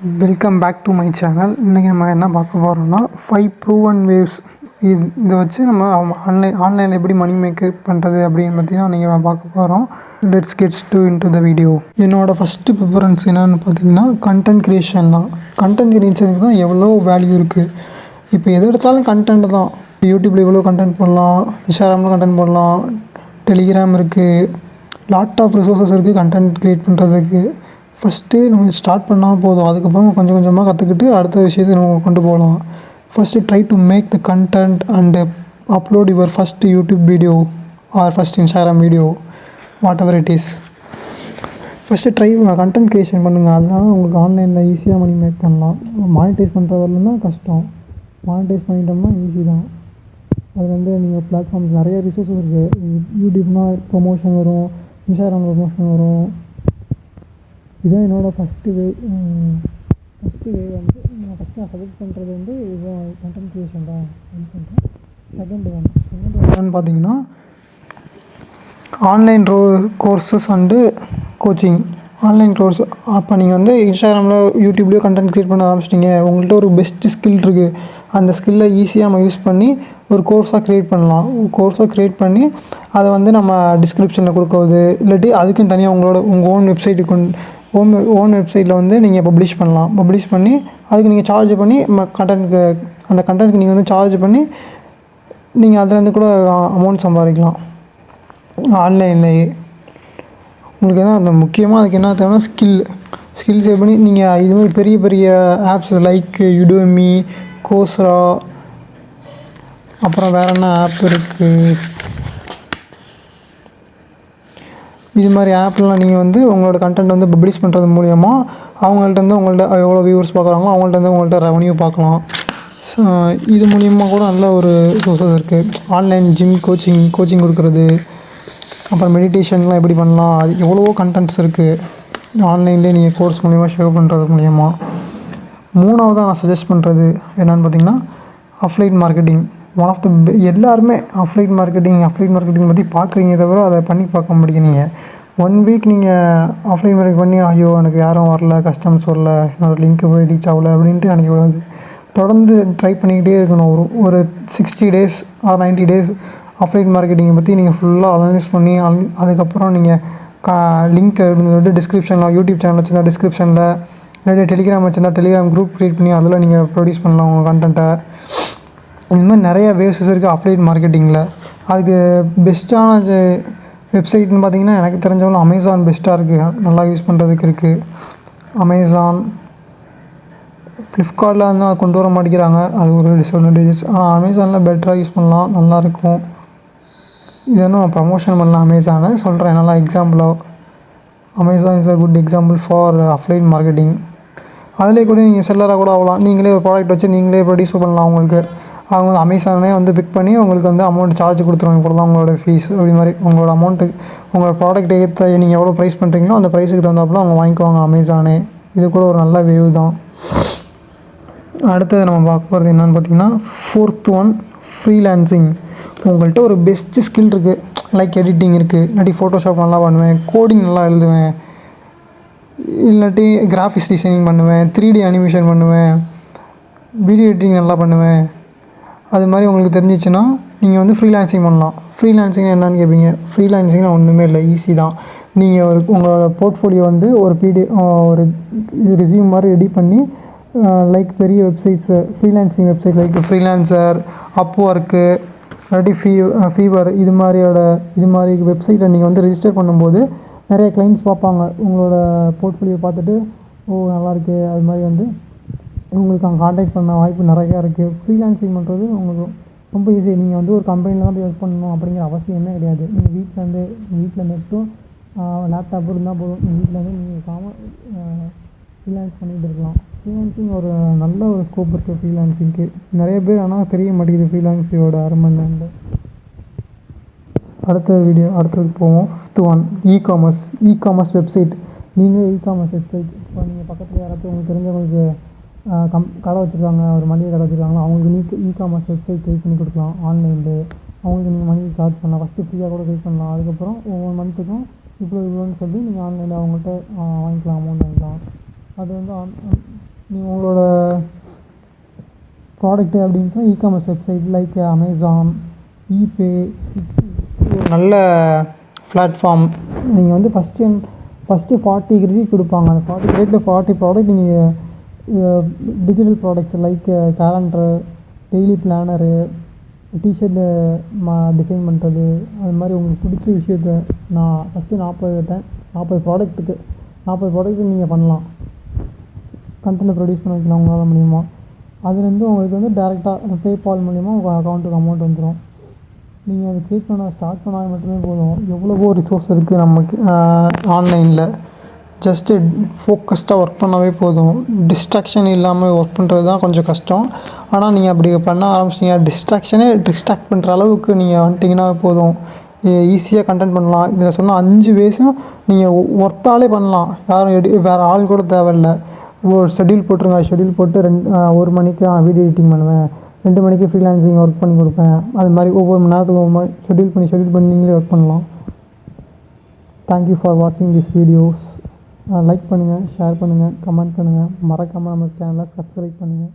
Welcome back to my channel. இன்றைக்கி நம்ம என்ன பார்க்க போகிறோம்னா 5 ப்ரூவன் வேவ்ஸ். இதை வச்சு நம்ம ஆன்லைனில் எப்படி மணி மேக் பண்ணுறது அப்படின்னு பற்றி தான் நீங்கள் பார்க்க போகிறோம். Let's gets to into the video. என்னோடய ஃபஸ்ட்டு ப்ரிஃபரன்ஸ் என்னென்னு பார்த்தீங்கன்னா கண்டென்ட் க்ரியேஷன் தான். கண்டென்ட் க்ரியேஷனுக்கு தான் எவ்வளோ வேல்யூ இருக்குது. இப்போ எது எடுத்தாலும் கண்டென்ட் தான். யூடியூப்பில் எவ்வளோ கண்டென்ட் போடலாம், இன்ஸ்டாகிராமில் கண்டென்ட் போடலாம், டெலிகிராம் இருக்குது, லாட் ஆஃப் ரிசோர்ஸஸ் இருக்குது கண்டென்ட் க்ரியேட் பண்ணுறதுக்கு. ஃபஸ்ட்டு நம்ம ஸ்டார்ட் பண்ணால் போதும், அதுக்கப்புறம் கொஞ்சம் கொஞ்சமாக கற்றுக்கிட்டு அடுத்த விஷயத்தை நம்ம கொண்டு போகலாம். First try to make the content and upload your first YouTube video or first Instagram video, what ever it. First try content creation பண்ணுங்கள். அதனால உங்களுக்கு ஆன்லைனில் ஈஸியாக மணி மேக் பண்ணலாம். மானிட்டைஸ் பண்ணுறதுல தான் கஷ்டம். மானிட்டைஸ் பண்ணிட்டோம்னா ஈஸி தான். அது வந்து நீங்கள் பிளாட்ஃபார்ம்ஸ் நிறைய ரிசோர்ஸஸ் இருக்குது. யூடியூப்னால் ப்ரொமோஷன் வரும், இன்ஸ்டாகிராமில் ப்ரொமோஷன் வரும். இதுதான் என்னோடய ஃபஸ்ட்டு வே வந்து நான் சஜெக்ட் பண்ணுறது வந்து இதுதான், கண்டென்ட் க்ரியேஷன் தான் சொல்கிறேன். செகண்ட் ஒன் என்னென்னு பார்த்தீங்கன்னா online courses and coaching. Online course அப்போ நீங்கள் வந்து இன்ஸ்டாகிராமில் யூடியூப்லேயோ கண்டென்ட் க்ரியேட் பண்ண ஆரம்பிச்சிட்டிங்க, உங்கள்கிட்ட ஒரு பெஸ்ட்டு ஸ்கில் இருக்குது. அந்த ஸ்கில்லை ஈஸியாக நம்ம யூஸ் பண்ணி ஒரு கோர்ஸாக க்ரியேட் பண்ணலாம். கோர்ஸாக க்ரியேட் பண்ணி அதை வந்து நம்ம டிஸ்கிரிப்ஷனில் கொடுக்குறது, இல்லாட்டி அதுக்குன்னு தனியாக உங்கள் ஓன் வெப்சைட்டுக்கு ஓன் வெப்சைட்டில் வந்து நீங்கள் பப்ளிஷ் பண்ணலாம். பப்ளிஷ் பண்ணி அதுக்கு நீங்கள் சார்ஜ் பண்ணி கண்டென்ட்க்கு அந்த கண்டென்ட்க்கு நீங்கள் வந்து சார்ஜ் பண்ணி நீங்கள் அதுலேருந்து கூட அமௌண்ட் சம்பாதிக்கலாம் ஆன்லைன்லேயே. உங்களுக்கு தான் அந்த முக்கியமாக அதுக்கு என்ன தேவைன்னா ஸ்கில் சேவ் பண்ணி நீங்கள் இது மாதிரி பெரிய பெரிய ஆப்ஸ் லைக் யுடோமி, கோஸ்ரா, அப்புறம் வேறு என்ன ஆப் இருக்குது, இது மாதிரி ஆப்லாம் நீங்கள் வந்து உங்களோட கண்டென்ட் வந்து பப்ளிஷ் பண்ணுறது மூலிமா அவங்கள்ட்ட எவ்வளோ வியூவர்ஸ் பார்க்குறாங்களோ அவங்கள்ட்ட உங்கள்கிட்ட ரெவன்யூ பார்க்கலாம். இது மூலிமா கூட நல்ல ஒரு சோர்ஸஸ் இருக்குது. ஆன்லைன் ஜிம் கோச்சிங் கொடுக்குறது, அப்புறம் மெடிடேஷன்லாம் எப்படி பண்ணலாம், அது எவ்வளவோ கண்டென்ட்ஸ் இருக்குது ஆன்லைன்லேயே நீங்கள் கோர்ஸ் மூலிமா ஷேர் பண்ணுறது மூலிமா. மூணாவதாக நான் சஜஸ்ட் பண்ணுறது என்னென்னு பார்த்தீங்கன்னா affiliate marketing. One of the எல்லாருமே அஃப்லைட் மார்க்கெட்டிங் பற்றி பார்க்குறீங்க, தவிர அதை பண்ணி பார்க்க மாட்டேங்கிறீங்க. 1 வீக் நீங்கள் அஃப்லைட் மார்க்கெட் பண்ணி ஐயோ எனக்கு யாரும் வரல, கஸ்டமர்ஸ் வரல, என்னோடய லிங்க்கு போய் ரீச் ஆகலை அப்படின்ட்டு நினைக்கக்கூடாது. தொடர்ந்து ட்ரை பண்ணிக்கிட்டே இருக்கணும். ஒரு 60 days ஆர் 90 days அஃப்லைட் மார்க்கெட்டிங்கை பற்றி நீங்கள் ஃபுல்லாக அனலைஸ் பண்ணி அதுக்கப்புறம் நீங்கள் லிங்க் சொல்லிட்டு டிஸ்கிரிப்ஷனில், யூடியூப் சேனல் வச்சுருந்தா டிஸ்கிரிப்ஷனில், இல்லாட்டி டெலிகிராம் வச்சுருந்தா டெலிகிராம் குரூப் க்ரியேட் பண்ணி அதில் நீங்கள் ப்ரொடியூஸ் பண்ணலாம் உங்கள் கண்டென்ட்டை. இது மாதிரி நிறைய வேவ்ஸஸ் இருக்குது அஃப்லைட் மார்க்கெட்டிங்கில். அதுக்கு பெஸ்ட்டான வெப்சைட்னு பார்த்தீங்கன்னா எனக்கு தெரிஞ்சவங்க அமேசான் பெஸ்ட்டாக இருக்குது, நல்லா யூஸ் பண்ணுறதுக்கு இருக்குது. அமேசான், ஃப்ளிப்கார்ட்டில் வந்து அதை கொண்டு வர மாட்டேங்கிறாங்க, அது ஒரு டிஸ்அட்வான்டேஜஸ். ஆனால் அமேசானில் பெட்டராக யூஸ் பண்ணலாம், நல்லாயிருக்கும். இதை நான் ப்ரமோஷன் பண்ணலாம் அமேசானை சொல்கிறேன் நல்லா எக்ஸாம்பிளாக. Amazon is a good example for affiliate marketing. அதிலே கூட நீங்கள் செல்லராக கூட ஆகலாம். நீங்களே ஒரு ப்ராடக்ட் வச்சு நீங்களே ப்ரொடியூஸ் பண்ணலாம். உங்களுக்கு அவங்க வந்து அமேசானே வந்து பிக் பண்ணி உங்களுக்கு வந்து அமௌண்ட் சார்ஜ் கொடுத்துருவாங்க, இவ்வளோ தான் உங்களோட ஃபீஸ் அப்படி மாதிரி. உங்களோட அமௌண்ட்டுக்கு உங்களோட ப்ராடக்ட் ஏற்ற நீங்கள் எவ்வளோ ப்ரைஸ் பண்ணுறீங்களோ அந்த ப்ரைஸுக்கு தகுந்தாப்புல அவங்க வாங்கிக்குவாங்க அமேசானே. இது கூட ஒரு நல்ல வேவ் தான். அடுத்தது நம்ம பார்க்க போகிறது என்னென்னு பார்த்தீங்கன்னா 4th ஒன் ஃப்ரீலான்சிங். உங்கள்கிட்ட ஒரு பெஸ்ட்டு ஸ்கில் இருக்குது, லைக் எடிட்டிங் இருக்குது, இல்லாட்டி ஃபோட்டோஷாப் நல்லா பண்ணுவேன், கோடிங் நல்லா எழுதுவேன், இல்லாட்டி கிராஃபிக்ஸ் டிசைனிங் பண்ணுவேன், 3D அனிமேஷன் பண்ணுவேன், வீடியோ எடிட்டிங் நல்லா பண்ணுவேன். அது மாதிரி உங்களுக்கு தெரிஞ்சிச்சுன்னா நீங்கள் வந்து ஃப்ரீலான்சிங் பண்ணலாம். ஃப்ரீலான்சிங் என்னென்னு கேட்பீங்க. ஃப்ரீலான்சிங்னா ஒன்றுமே இல்லை, ஈஸி தான். நீங்கள் உங்களோட போர்ட்ஃபோலியோ வந்து ஒரு ரெஸ்யூம் மாதிரி ரெடி பண்ணி லைக் பெரிய websites, freelancing website like freelancer, Upwork, இல்லாட்டி ஃபீவர், இது மாதிரி வெப்சைட்டில் நீங்கள் வந்து ரெஜிஸ்டர் பண்ணும்போது நிறைய கிளைண்ட்ஸ் பார்ப்பாங்க. உங்களோட போர்ட்ஃபோலியோ பார்த்துட்டு நல்லாயிருக்கு, அது மாதிரி வந்து உங்களுக்கு அங்கே கான்டாக்ட் பண்ண வாய்ப்பு நிறையா இருக்குது. ஃப்ரீலான்சிங் பண்ணுறது உங்களுக்கு ரொம்ப ஈஸி. நீங்கள் வந்து ஒரு கம்பெனியில் தான் போய் ஒர்க் பண்ணணும் அப்படிங்கிற அவசியமே கிடையாது. நீங்கள் வீட்டில் நெட்டும் லேப்டாப்பும் இருந்தால் போதும். வீட்டிலேருந்து நீங்கள் ஃப்ரீலான்ஸ் பண்ணிகிட்டு இருக்கலாம். ஃப்ரீலான்சிங் ஒரு நல்ல ஒரு ஸ்கோப் இருக்குது ஃப்ரீலான்சிங்க்கு. நிறைய பேர் ஆனால் தெரிய மாட்டேங்குது ஃப்ரீலான்சிங்கோட அருமை என்னன்னு. அடுத்தது போவோம். 5th one e-commerce website. நீங்கள் இ-காமர்ஸ் வெப்சைட் இப்போ நீங்கள் பக்கத்தில் யாராச்சும் உங்களுக்கு தெரிஞ்சவங்களுக்கு கடை வச்சுருக்காங்க, ஒரு மளிகை கடை வச்சுருக்காங்களோ அவங்களுக்கு இ-காமர்ஸ் வெப்சைட் க்ரியேட் பண்ணி கொடுக்கலாம் ஆன்லைனில். அவங்களுக்கு நீங்கள் மணி சார்ஜ் பண்ணலாம். ஃபஸ்ட்டு ஃப்ரீயாக கூட க்ரியேட் பண்ணலாம். அதுக்கப்புறம் ஒவ்வொரு மந்த்துக்கும் இவ்வளோன்னு சொல்லி நீங்கள் ஆன்லைனில் அவங்கள்ட்ட வாங்கிக்கலாம், அமௌண்ட் வாங்கிக்கலாம். அது வந்து நீங்கள் உங்களோட ப்ராடக்ட்டு அப்படின்னா e-commerce website like Amazon, eBay, ஒரு நல்ல பிளாட்ஃபார்ம். நீங்கள் வந்து ஃபஸ்ட்டு 40 கிரெடிட் கொடுப்பாங்க. அந்த 40 கிரெடிட்டில் 40 ப்ராடக்ட் நீங்கள் digital products like calendar, daily planner, t shirt design பண்ணுறது, அது மாதிரி உங்களுக்கு பிடிச்ச விஷயத்த நான் ஃபஸ்ட்டு 40 ப்ராடக்ட்டுக்கு நீங்கள் பண்ணலாம். கண்டென்ட் ப்ரொடியூஸ் பண்ண வைக்கலாம் உங்களால் முடியுமா. அதுலேருந்து உங்களுக்கு வந்து டேரெக்டாக பேபால் மூலிமா உங்கள் அக்கௌண்ட்டுக்கு அமௌண்ட் வந்துடும். நீங்கள் அதை கிரியேட் பண்ண ஸ்டார்ட் பண்ணால் மட்டுமே போதும். எவ்வளவோ ரிசோர்ஸ் இருக்குது நமக்கு ஆன்லைனில். ஜஸ்ட்டு ஃபோக்கஸ்டாக ஒர்க் பண்ணாவே போதும். டிஸ்ட்ராக்ஷன் இல்லாமல் ஒர்க் பண்ணுறது தான் கொஞ்சம் கஷ்டம். ஆனால் நீங்கள் அப்படி பண்ண ஆரம்பிச்சிட்டிங்க, டிஸ்ட்ராக்ட் பண்ணுற அளவுக்கு நீங்கள் வந்துட்டிங்கன்னா போதும். ஈஸியாக கண்டென்ட் பண்ணலாம். இதில் சொன்ன 5 வேஸும் நீங்கள் ஒர்த்தாலே பண்ணலாம். யாரும் வேறு ஆள் கூட தேவையில்லை. ஒரு ஷெட்யூல் போட்டுருங்க. ஷெட்யூல் போட்டு 1 மணிக்கு வீடியோ எடிட்டிங் பண்ணுவேன், 2 மணிக்கு ஃப்ரீலான்சிங் ஒர்க் பண்ணி கொடுப்பேன். அது மாதிரி ஒவ்வொரு மணி நேரத்துக்கு ஒவ்வொரு மாதிரி ஷெட்யூல் பண்ணி நீங்களே ஒர்க் பண்ணலாம். தேங்க்யூ ஃபார் வாட்சிங் திஸ் வீடியோஸ். லைக் பண்ணுங்கள், ஷேர் பண்ணுங்கள், கமெண்ட் பண்ணுங்கள். மறக்காமல் நம்ம சேனலை சப்ஸ்கிரைப் பண்ணுங்கள்.